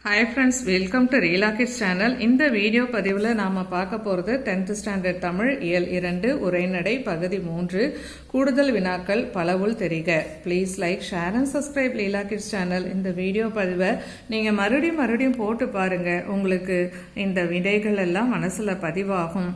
Hi friends, welcome to Reela Kids channel. இந்த video பதிவில் நாம பார்க்க போறது 10th ஸ்டாண்டர்ட் தமிழ் இயல் 2 உரைநடை பகுதி 3 கூடுதல் வினாக்கள் பலவுள் தெரிக. Please like share and subscribe Reela Kids channel. இந்த வீடியோ பதிவை நீங்க மறுபடியும் போட்டு பாருங்க. உங்களுக்கு இந்த விடைகள் எல்லாம் மனசுல பதிவாகும்.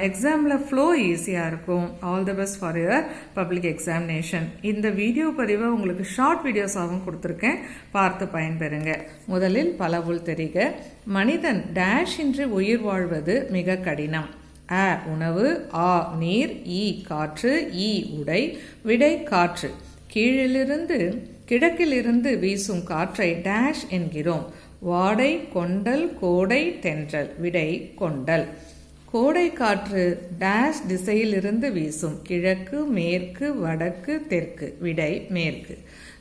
எக்ஸாமில் ஃப்ளோ ஈஸியாக இருக்கும். All the best for your public examination. இந்த வீடியோ பதிவை உங்களுக்கு ஷார்ட் வீடியோஸாகவும் கொடுத்துருக்கேன், பார்த்து பயன்பெறுங்க. முதலில் பலவுள் தெரிக. மனிதன் டேஷ் இன்றி உயிர் வாழ்வது மிக கடினம். அ உணவு, ஆ நீர், ஈ காற்று, ஈ உடை, விடை காற்று. கீழிலிருந்து கிழக்கிலிருந்து வீசும் காற்றை டேஷ் என்கிறோம். வாடை, கொண்டல், கோடை, தென்றல். விடை கொண்டல். கோடை காற்று டேஷ் திசையிலிருந்து வீசும். கிழக்கு, மேற்கு, வடக்கு, தெற்கு. விடை மேற்கு.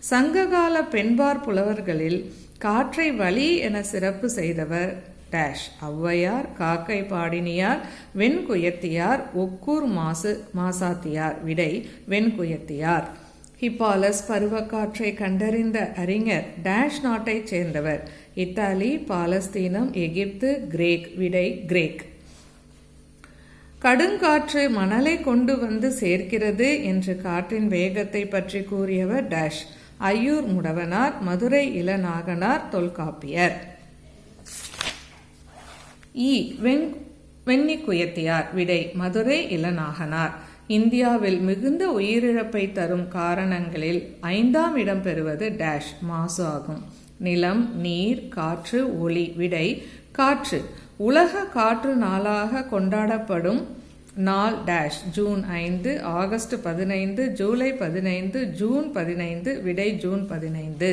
சங்ககால பெண்பார் புலவர்களில் காற்றை வழி என சிறப்பு செய்தவர் டேஷ். ஔவையார், காக்கை பாடினியார், வெண்குயத்தியார், ஒக்கூர் மாசாத்தியார். விடை வெண்குயத்தியார். ஹிப்பாலஸ் பருவக்காற்றை கண்டறிந்த அறிஞர் டேஷ் நாட்டைச் சேர்ந்தவர். இத்தாலி, பாலஸ்தீனம், எகிப்து, கிரேக். விடை கிரேக். கடுங்காற்று மணலை கொண்டு வந்து சேர்க்கிறது என்று காற்றின் வேகத்தை பற்றி கூறியவர் டேஷ். ஐயூர் முடவனார், மதுரை இளநாகனார், தொல்காப்பியர். வெண்ணி குயத்தியார். விடை மதுரை இளநாகனார். இந்தியாவில் மிகுந்த உயிரிழப்பை தரும் காரணங்களில் 5ஆம் இடம் பெறுவது டேஷ் மாசு ஆகும். நிலம், நீர், காற்று, ஒளி. விடை காற்று. உலக காற்று நாளாக கொண்டாடப்படும் நாள் dash. June 5, August 15, July 15, June 15. விடை ஜூன் 15.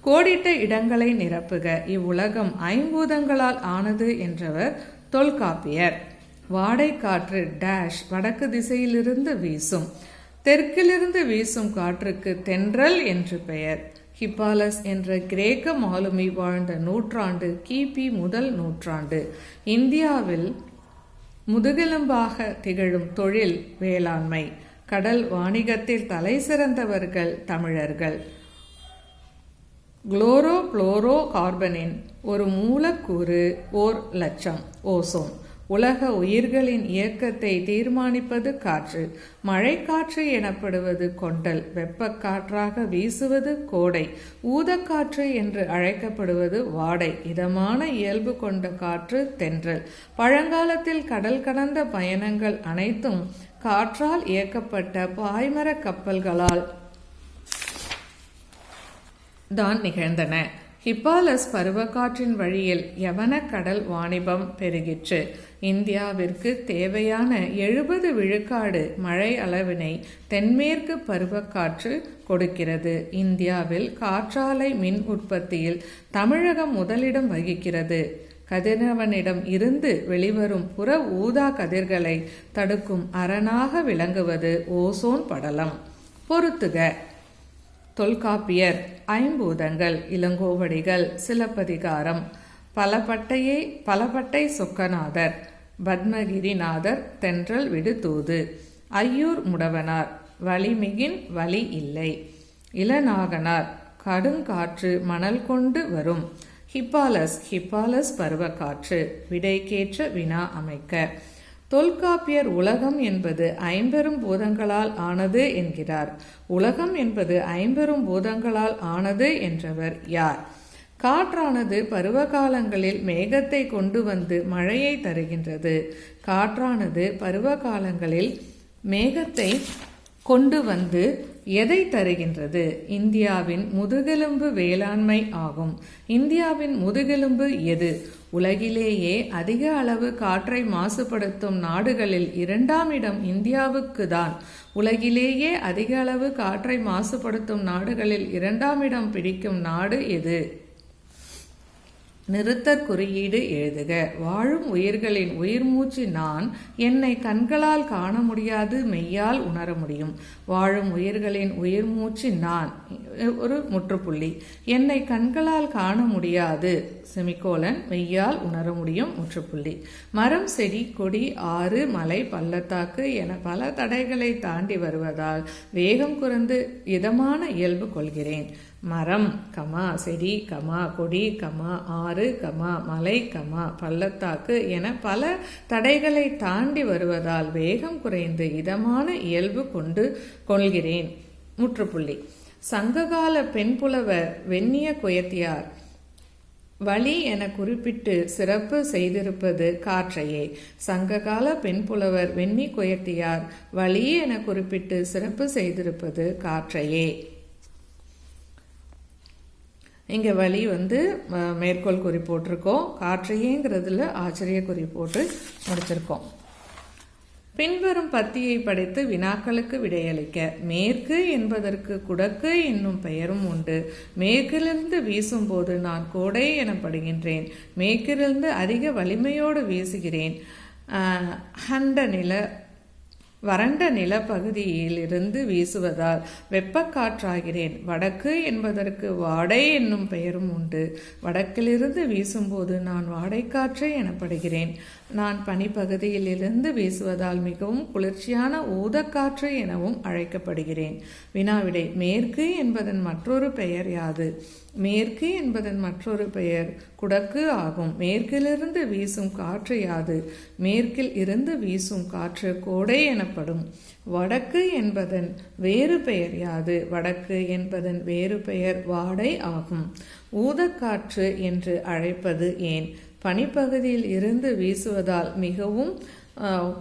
கோடிட்ட இடங்களை நிரப்புக. இவ்வுலகம் ஐம்பூதங்களால் ஆனது என்றவர் தொல்காப்பியர். வாடை காற்று டேஷ் வடக்கு திசையிலிருந்து வீசும். தெற்கிலிருந்து வீசும் காற்றுக்கு தென்றல் என்று பெயர். ஹிப்பாலஸ் என்ற கிரேக்க மாலுமி வாழ்ந்த நூற்றாண்டு கிபி முதல் நூற்றாண்டு. இந்தியாவில் முதுகெலும்பாக திகழும் தொழில் வேளாண்மை. கடல் வாணிகத்தில் தலை சிறந்தவர்கள் தமிழர்கள். குளோரோ கார்பனின் ஒரு மூலக்கூறு 1,00,000. ஓசோன். உலக உயிர்களின் இயக்கத்தை தீர்மானிப்பது காற்று. மழைக்காற்று எனப்படுவது கொண்டல். வெப்பக்காற்றாக வீசுவது கோடை. ஊதக்காற்று என்று அழைக்கப்படுவது வாடை. இதமான இயல்பு கொண்ட காற்று தென்றல். பழங்காலத்தில் கடல் கடந்த பயணங்கள் அனைத்தும் காற்றால் இயக்கப்பட்ட பாய்மர கப்பல்களால் தான் நிகழ்ந்தன. ஹிப்பாலஸ் பருவக்காற்றின் வழியில் யவன கடல் வாணிபம் பெருகிற்று. இந்தியாவிற்கு தேவையான 70 விழுக்காடு மழை அளவினை தென்மேற்கு பருவக்காற்று கொடுக்கிறது. இந்தியாவில் காற்றாலை மின் உற்பத்தியில் தமிழகம் முதலிடம் வகிக்கிறது. கதிரவனிடம் இருந்து வெளிவரும் புற ஊதா கதிர்களை தடுக்கும் அரணாக விளங்குவது ஓசோன் படலம். பொறுத்துக. தொல்காப்பியர். ஐம்பூதங்கள். இளங்கோவடிகள். சிலப்பதிகாரம். பலபட்டை சொக்கநாதர், பத்மகிரிநாதர், தென்றல் விடு தூது. ஐயூர் முடவனார். வளிமிகின் வலி இல்லை. இளநாகனார். கடுங்காற்று மணல் கொண்டு வரும். ஹிப்பாலஸ் பருவக்காற்று. விடைக்கேற்ற வினா அமைக்க. தொல்காப்பியர் உலகம் என்பது 50 பூதங்களால் ஆனது என்கிறார். உலகம் என்பது 50 பூதங்களால் ஆனது என்றவர் யார்? காற்றானது பருவகாலங்களில் மேகத்தை கொண்டு வந்து மழையை தருகின்றது. காற்றானது பருவகாலங்களில் மேகத்தை கொண்டு வந்து எதை தருகின்றது? இந்தியாவின் முதுகெலும்பு வேளாண்மை ஆகும். இந்தியாவின் முதுகெலும்பு எது? உலகிலேயே அதிக அளவு காற்றை மாசுபடுத்தும் நாடுகளில் 2ஆம் இடம் இந்தியாவுக்கு தான். உலகிலேயே அதிக அளவு காற்றை மாசுபடுத்தும் நாடுகளில் 2ஆம் இடம் பிடிக்கும் நாடு எது? நிறுத்தற் குறியீடு எழுதுக. வாழும் உயிர்களின் உயிர் மூச்சு நான். என்னை கண்களால் காண முடியாது, மெய்யால் உணர முடியும். வாழும் உயிர்களின் உயிர் மூச்சு நான். ஒரு முற்றுப்புள்ளி. என்னை கண்களால் காண முடியாது, செமிகோலன், மெய்யால் உணர முடியும், முற்றுப்புள்ளி. மரம், செடி, கொடி, ஆறு, மலை, பள்ளத்தாக்கு என பல தடைகளை தாண்டி வருவதால் வேகம் குறைந்து இதமான இயல்பு கொள்கிறேன். மரம், செடி, கொடி, ஆறு, மலை, பள்ளத்தாக்கு என பல தடைகளை தாண்டி வருவதால் வேகம் குறைந்து இதமான இயல்பு கொள்கிறேன். முற்றுப்புள்ளி. சங்ககால பெண்புலவர் வெண்ணிய குயத்தியார் வழி என குறிப்பிட்டு சிறப்பு செய்திருப்பது காற்றையே. சங்ககால பெண்புலவர் வெண்ணி குயத்தியார் வழி என குறிப்பிட்டு சிறப்பு செய்திருப்பது காற்றையே. இங்கே வழி மேற்கோள் குறி போட்டிருக்கோம், காற்றையேங்கிறதுல ஆச்சரிய குறி போட்டு முடிச்சிருக்கோம். பின்வரும் பத்தியை படித்து வினாக்களுக்கு விடையளிக்க. மேற்கு என்பதற்கு குடக்கு என்னும் பெயரும் உண்டு. மேற்கிலிருந்து வீசும்போது நான் கோடை எனப்படுகின்றேன். மேற்கிலிருந்து அதிக வலிமையோடு வீசுகிறேன். வறண்ட நிலப்பகுதியில் இருந்து வீசுவதால் வெப்பக்காற்றாகிறேன். வடக்கு என்பதற்கு வாடை என்னும் பெயரும் உண்டு. வடக்கிலிருந்து வீசும்போது நான் வாடைக்காற்று எனப்படுகிறேன். நான் பனிப்பகுதியில் இருந்து வீசுவதால் மிகவும் குளிர்ச்சியான ஊதக்காற்று எனவும் அழைக்கப்படுகிறேன். வினாவிடை. மேற்கு என்பதன் மற்றொரு பெயர் யாது? மேற்கு என்பதன் மற்றொரு பெயர் குடக்கு ஆகும். மேற்கிலிருந்து வீசும் காற்று யாது? மேற்கில் இருந்து வீசும் காற்று கோடை எனப்படும். வடக்கு என்பதன் வேறு பெயர் யாது? வடக்கு என்பதன் வேறு பெயர் வாடை ஆகும். ஊதக்காற்று என்று அழைப்பது ஏன்? பனிப்பகுதியில் இருந்து வீசுவதால் மிகவும்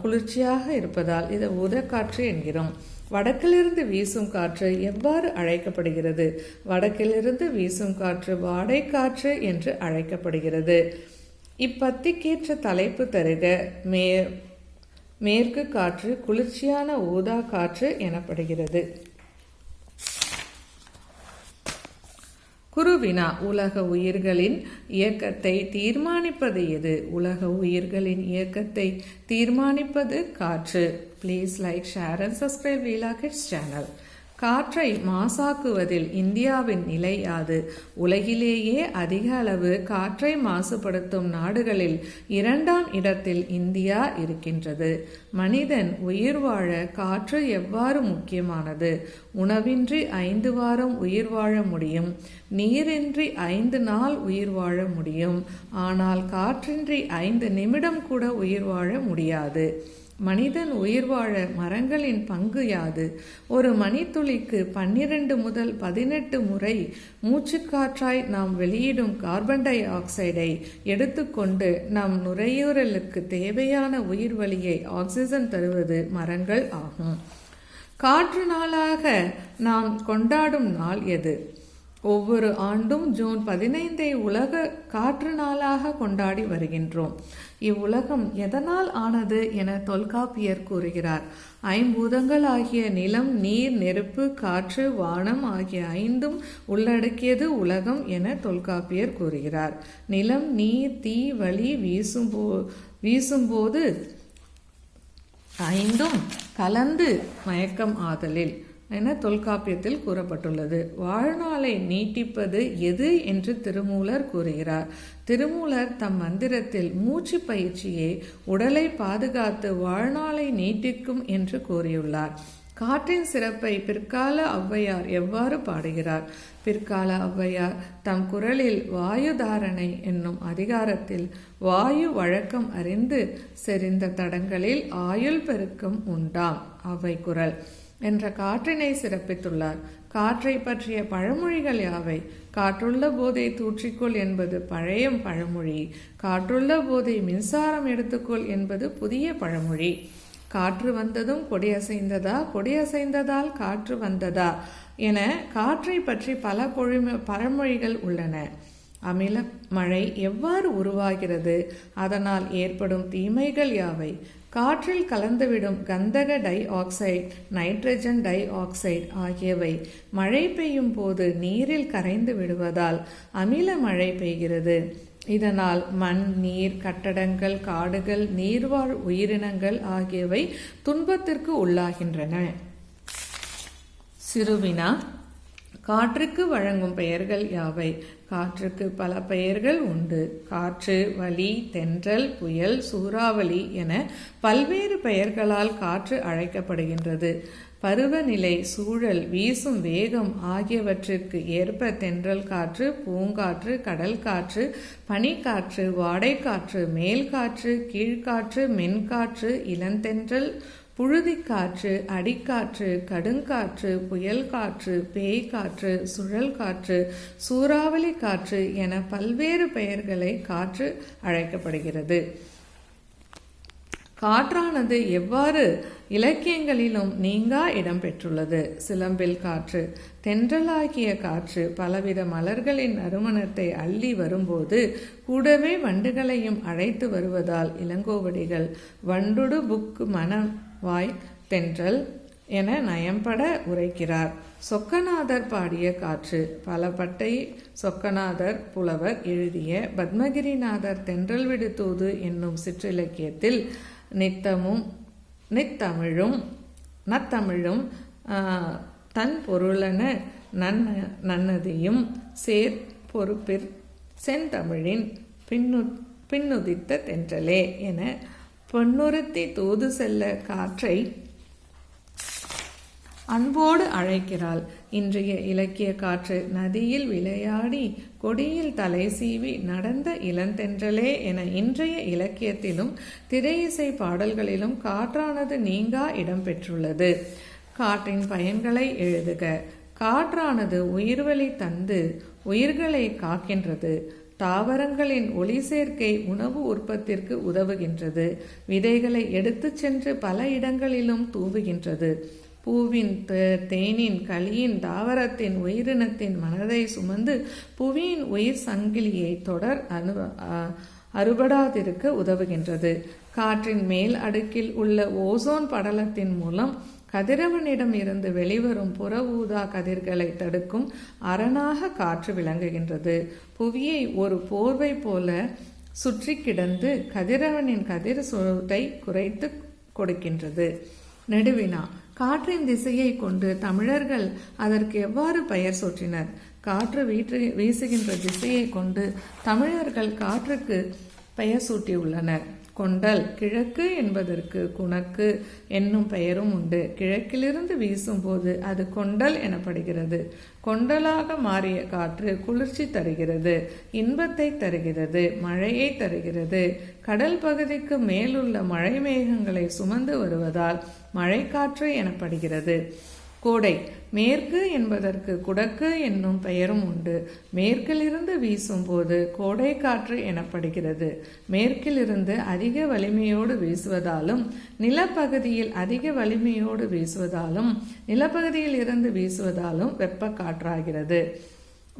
குளிர்ச்சியாக இருப்பதால் இதை ஊதக்காற்று என்கிறோம். வடக்கிலிருந்து வீசும் காற்று எவ்வாறு அழைக்கப்படுகிறது? வடக்கிலிருந்து வீசும் காற்று வாடை காற்று என்று அழைக்கப்படுகிறது. இப்பத்திக்கேற்ற தலைப்பு தருக. மேற்கு காற்று குளிர்ச்சியான ஊதா காற்று எனப்படுகிறது. குருவினா. உலக உயிர்களின் இயக்கத்தை தீர்மானிப்பது எது? உலக உயிர்களின் இயக்கத்தை தீர்மானிப்பது காற்று. Please like, share and subscribe Veela Kids channel. காற்றை மாசாக்குவதில் இந்தியாவின் நிலை யாது? உலகிலேயே அதிக அளவு காற்றை மாசுபடுத்தும் நாடுகளில் 2ஆம் இடத்தில் இந்தியா இருக்கின்றது. மனிதன் உயிர் வாழ காற்று எவ்வாறு முக்கியமானது? உணவின்றி 5 வாரம் உயிர் வாழ முடியும். நீரின்றி 5 நாள் உயிர் வாழ முடியும். ஆனால் காற்றின்றி 5 நிமிடம் கூட உயிர் வாழ முடியாது. மனிதன் உயிர் வாழ மரங்களின் பங்கு யாது? ஒரு மணித்துளிக்கு 12 முதல் 18 முறை மூச்சுக்காற்றாய் நாம் வெளியிடும் கார்பன் டை ஆக்சைடை எடுத்துக்கொண்டு நம் நுரையீரலுக்கு தேவையான உயிர் வளியை ஆக்சிஜன் தருவது மரங்கள் ஆகும். காற்று நாளாக நாம் கொண்டாடும் நாள் எது? ஒவ்வொரு ஆண்டும் ஜூன் 15 உலக காற்று நாளாக கொண்டாடி வருகின்றோம். இவ்வுலகம் எதனால் ஆனது என தொல்காப்பியர் கூறுகிறார். 5 பூதங்கள் ஆகிய நிலம், நீர், நெருப்பு, காற்று, வானம் ஆகிய 5ம் உள்ளடக்கியது உலகம் என தொல்காப்பியர் கூறுகிறார். நிலம், நீர், தீ, வளி வீசும்போது 5ம் கலந்து மயக்கம் ஆதலில் என தொல்காப்பியத்தில் கூறப்பட்டுள்ளது. வாழ்நாளை நீட்டிப்பது எது என்று திருமூலர் கூறுகிறார். திருமூலர் தம் மந்திரத்தில் மூச்சு பயிற்சியே உடலை பாதுகாத்து வாழ்நாளை நீட்டிக்கும் என்று கூறியுள்ளார். காற்றின் சிறப்பை பிற்கால ஔவையார் எவ்வாறு பாடுகிறார்? பிற்கால ஔவையார் தம் குரலில் வாயு தாரணை என்னும் அதிகாரத்தில் வாயு வழக்கம் அறிந்து செறிந்த தடங்களில் ஆயுள் பெருக்கம் உண்டாம் அவை குரல் என்ற காற்றினை சிறப்பித்துள்ளார். காற்றை பற்றிய பழமொழிகள் யாவை? காற்றுள்ள போதை தூற்றிக்கொள் என்பது பழைய பழமொழி. காற்றுள்ள போதை மின்சாரம் எடுத்துக்கொள் என்பது புதிய பழமொழி. காற்று வந்ததும் கொடியசைந்ததா, கொடியசைந்ததால் காற்று வந்ததா என காற்றை பற்றி பல பழமொழிகள் உள்ளன. அமில மழை எவ்வாறு உருவாகிறது? அதனால் ஏற்படும் தீமைகள் யாவை? காற்றில் கலந்துவிடும் கந்தக di oxide, nitrogen di oxide ஆகியவை மழை பெய்யும் போது நீரில் கரைந்து விடுவதால் அமில மழை பெய்கிறது. இதனால் மண், நீர், கட்டடங்கள், காடுகள், நீர்வாழ் உயிரினங்கள் ஆகியவை துன்பத்திற்கு உள்ளாகின்றன. சிறுவினா. காற்றுக்கு வழங்கும் பெயர்கள் யாவை? காற்றுக்கு பல பெயர்கள் உண்டு. காற்று, வளி, தென்றல், புயல், சூறாவளி என பல்வேறு பெயர்களால் காற்று அழைக்கப்படுகின்றது. பருவநிலை, சூழல், வீசும் வேகம் ஆகியவற்றிற்கு ஏற்ப தென்றல் காற்று, பூங்காற்று, கடல் காற்று, பனிக்காற்று, வாடைக்காற்று, மேல்காற்று, கீழ்காற்று, மென்காற்று, இளந்தென்றல், புழுதிக்காற்று, அடிக்காற்று, கடுங்காற்று, புயல் காற்று, பேய்காற்று, சுழல் காற்று, சூறாவளி காற்று என பல்வேறு பெயர்களை காற்று அழைக்கப்படுகிறது. காற்றானது எவ்வாறு இலக்கியங்களிலும் நீங்கா இடம் பெற்றுள்ளது. சிலம்பில் காற்று. தென்றலாகிய காற்று பலவித மலர்களின் நறுமணத்தை அள்ளி வரும்போது கூடவே வண்டுகளையும் அழைத்து வருவதால் இளங்கோவடிகள் வண்டுடு புக்கு மனம் வாய் தென்றல் என நயம்பட உரைக்கிறார். சொக்கநாதர் பாடிய காற்று. பலபட்டை சொக்கநாதர் புலவர் எழுதிய பத்மகிரிநாதர் தென்றல் விடு தூது என்னும் சிற்றிலக்கியத்தில் நித்தமிழும் நத்தமிழும் தன் பொருளன நன்னதியும் சேர் பொறுப்பிற் செந்தமிழின் பின்னுதித்த தென்றலே என பொன்னுறுத்தி தூது செல்ல காற்றை அன்போடு அழைக்கிறாள். இன்றைய இலக்கிய காற்று நதியில் விளையாடி கொடியில் தலை சீவி நடந்த இளந்தென்றலே என இன்றைய இலக்கியத்திலும் திரையிசை பாடல்களிலும் காற்றானது நீங்கா இடம்பெற்றுள்ளது. காற்றின் பயன்களை எழுதுக. காற்றானது உயிர்வளி தந்து உயிர்களை காக்கின்றது. தாவரங்களின் ஒளி சேர்க்கை உணவு உற்பத்திற்கு உதவுகின்றது. விதைகளை எடுத்துச் சென்று பல இடங்களிலும் தூவுகின்றது. பூவின் தேனின் களியின் தாவரத்தின் உயிரினத்தின் மனதை சுமந்து புவியின் உயிர் சங்கிலியை தொடர் அறுபடாதிருக்க உதவுகின்றது. காற்றின் மேல் அடுக்கில் உள்ள ஓசோன் படலத்தின் மூலம் கதிரவனிடம் இருந்து வெளிவரும் புற ஊதா கதிர்களை தடுக்கும் அரணாக காற்று விளங்குகின்றது. புவியை ஒரு போர்வை போல சுற்றி கிடந்து கதிரவனின் கதிர் சூட்டை குறைத்து கொடுக்கின்றது. நெடுவினா. காற்றின் திசையை கொண்டு தமிழர்கள் அதற்கு எவ்வாறு பெயர் சூட்டினர்? காற்று வீசுகின்ற திசையை கொண்டு தமிழர்கள் காற்றுக்கு பெயர் சூட்டியுள்ளனர். கொண்டல். கிழக்கு என்பதற்கு குணக்கு என்னும் பெயரும் உண்டு. கிழக்கிலிருந்து வீசும்போது அது கொண்டல் எனப்படுகிறது. கொண்டலாக மாறிய காற்று குளிர்ச்சி தருகிறது, இன்பத்தை தருகிறது, மழையை தருகிறது. கடல் பகுதிக்கு மேலுள்ள மழை மேகங்களை சுமந்து வருவதால் மழைக்காற்று எனப்படுகிறது. கோடை. மேற்கு என்பதற்கு குடக்கு என்னும் பெயரும் உண்டு. மேற்கிலிருந்து வீசும்போது கோடை காற்று எனப்படுகிறது. மேற்கிலிருந்து அதிக வலிமையோடு வீசுவதாலும் நிலப்பகுதியில் அதிக வலிமையோடு வீசுவதாலும் நிலப்பகுதியில் இருந்து வீசுவதாலும் வெப்ப காற்றாகிறது.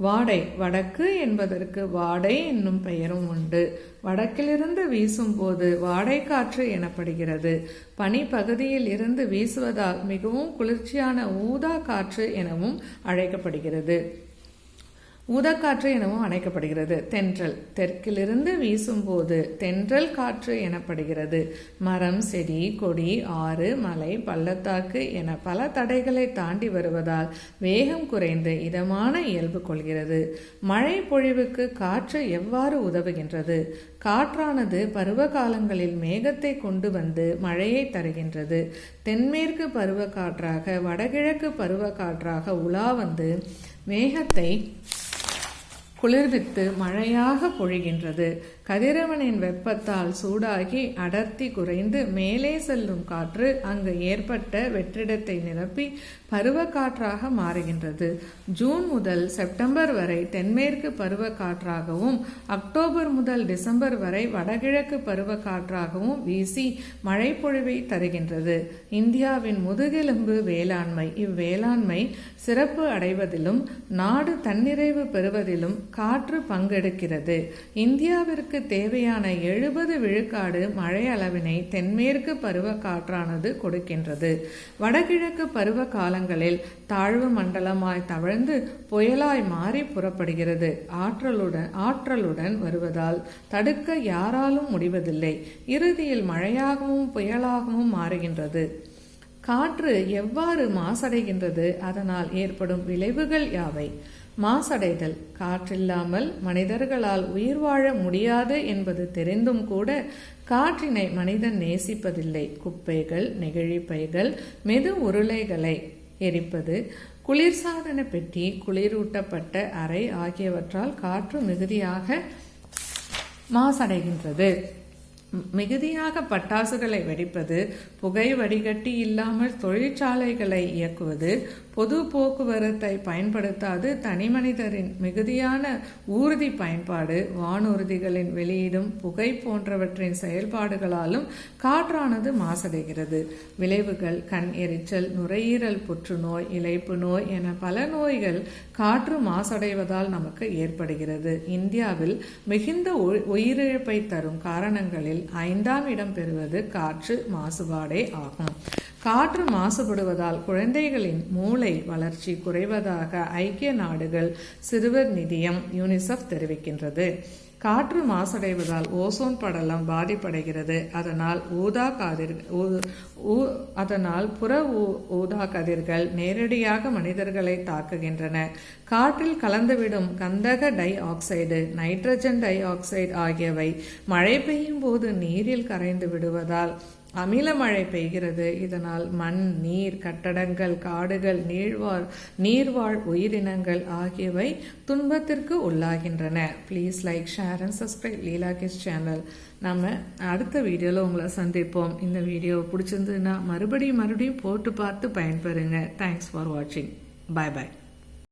வாடை. வடக்கு என்பதற்கு வாடை என்னும் பெயரும் உண்டு. வடக்கிலிருந்து வீசும்போது வாடை காற்று எனப்படுகிறது. பனி பகுதியில் இருந்து வீசுவதால் மிகவும் குளிர்ச்சியான ஊதா காற்று எனவும் அழைக்கப்படுகிறது. ஊதக்காற்று எனவும் அழைக்கப்படுகிறது. தென்றல். தெற்கிலிருந்து வீசும்போது தென்றல் காற்று எனப்படுகிறது. மரம், செடி, கொடி, ஆறு, மலை, பள்ளத்தாக்கு என பல தடைகளை தாண்டி வருவதால் வேகம் குறைந்து இதமான இயல்பு கொள்கிறது. மழை பொழிவுக்கு காற்று எவ்வாறு உதவுகின்றது? காற்றானது பருவ காலங்களில் மேகத்தை கொண்டு வந்து மழையை தருகின்றது. தென்மேற்கு பருவ காற்றாக வடகிழக்கு பருவ காற்றாக உலா வந்து மேகத்தை குளிர்வித்து மழையாக பொழிகின்றது. கதிரவனின் வெப்பத்தால் சூடாகி அடர்த்தி குறைந்து மேலே செல்லும் காற்று அங்கு ஏற்பட்ட வெற்றிடத்தை நிரப்பி பருவ காற்றாக மாறுகின்றது. ஜூன் முதல் செப்டம்பர் வரை தென்மேற்கு பருவ காற்றாகவும் அக்டோபர் முதல் டிசம்பர் வரை வடகிழக்கு பருவ காற்றாகவும் வீசி மழை பொழிவை தருகின்றது. இந்தியாவின் முதுகெலும்பு வேளாண்மை. இவ்வேளாண்மை சிறப்பு அடைவதிலும் நாடு தன்னிறைவு பெறுவதிலும் காற்று பங்கெடுக்கிறது. இந்தியாவிற்கு தேவையான 70 விழுக்காடு மழை அளவினை தென்மேற்கு பருவ காற்றானது கொடுக்கின்றது. வடகிழக்கு பருவ காலங்களில் தாழ்வு மண்டலமாய் தவழ்ந்து புயலாய் மாறி புறப்படுகிறது. ஆற்றலுடன் வருவதால் தடுக்க யாராலும் முடிவதில்லை. இறுதியில் மழையாகவும் புயலாகவும் மாறுகின்றது. காற்று எவ்வாறு மாசடைகின்றது? அதனால் ஏற்படும் விளைவுகள் யாவை? மாசடைதல். காற்றில்லாமல் மனிதர்களால் உயிர் வாழ முடியாது என்பது தெரிந்தும் கூட காற்றினை மனிதன் நேசிப்பதில்லை. குப்பைகள், நெகிழிப்பைகள், மெது உருளைகளை எரிப்பது, குளிர்சாதன பெட்டி, குளிரூட்டப்பட்ட அறை ஆகியவற்றால் காற்று மிகுதியாக மாசடைகின்றது. மிகுதியாக பட்டாசுகளை வெடிப்பது, புகை வடிகட்டி இல்லாமல் தொழிற்சாலைகளை இயக்குவது, பொது போக்குவரத்தை பயன்படுத்தாது தனிமனிதரின் மிகுதியான ஊர்தி பயன்பாடு, வானூர்திகளின் வெளியிடும் புகை போன்றவற்றின் செயல்பாடுகளாலும் காற்றானது மாசடைகிறது. விளைவுகள் கண் எரிச்சல், நுரையீரல் புற்றுநோய், இளைப்பு நோய் என பல நோய்கள் காற்று மாசடைவதால் நமக்கு ஏற்படுகிறது. இந்தியாவில் மிகுந்த உயிரிழப்பை தரும் காரணங்களில் 5ஆம் இடம் பெறுவது காற்று மாசுபாடே ஆகும். காற்று மாசுபடுவதால் குழந்தைகளின் மூளை வளர்ச்சி குறைவதாக ஐக்கிய நாடுகள் சிறுவர் நிதியம் யுனிசெஃப் தெரிவிக்கின்றது. காற்று மாசடைவதால் ஓசோன் படலம் பாதிப்படைகிறது. அதனால் புற ஊதா கதிர்கள் நேரடியாக மனிதர்களை தாக்குகின்றன. காற்றில் கலந்துவிடும் கந்தக di oxide, nitrogen di oxide ஆகியவை மழை பெய்யும் போது நீரில் கரைந்து விடுவதால் அமில மழை பெய்கிறது. இதனால் மண், நீர், கட்டடங்கள், காடுகள், நீர்வாழ் உயிரினங்கள் ஆகியவை துன்பத்திற்கு உள்ளாகின்றன. Please like, share and subscribe Leela kids channel. நம்ம அடுத்த வீடியோவில் உங்களை சந்திப்போம். இந்த வீடியோ பிடிச்சிருந்ததுன்னா மறுபடியும் போட்டு பார்த்து பயன்பெறுங்க. தேங்க்ஸ் ஃபார் வாட்சிங். பாய் பாய்.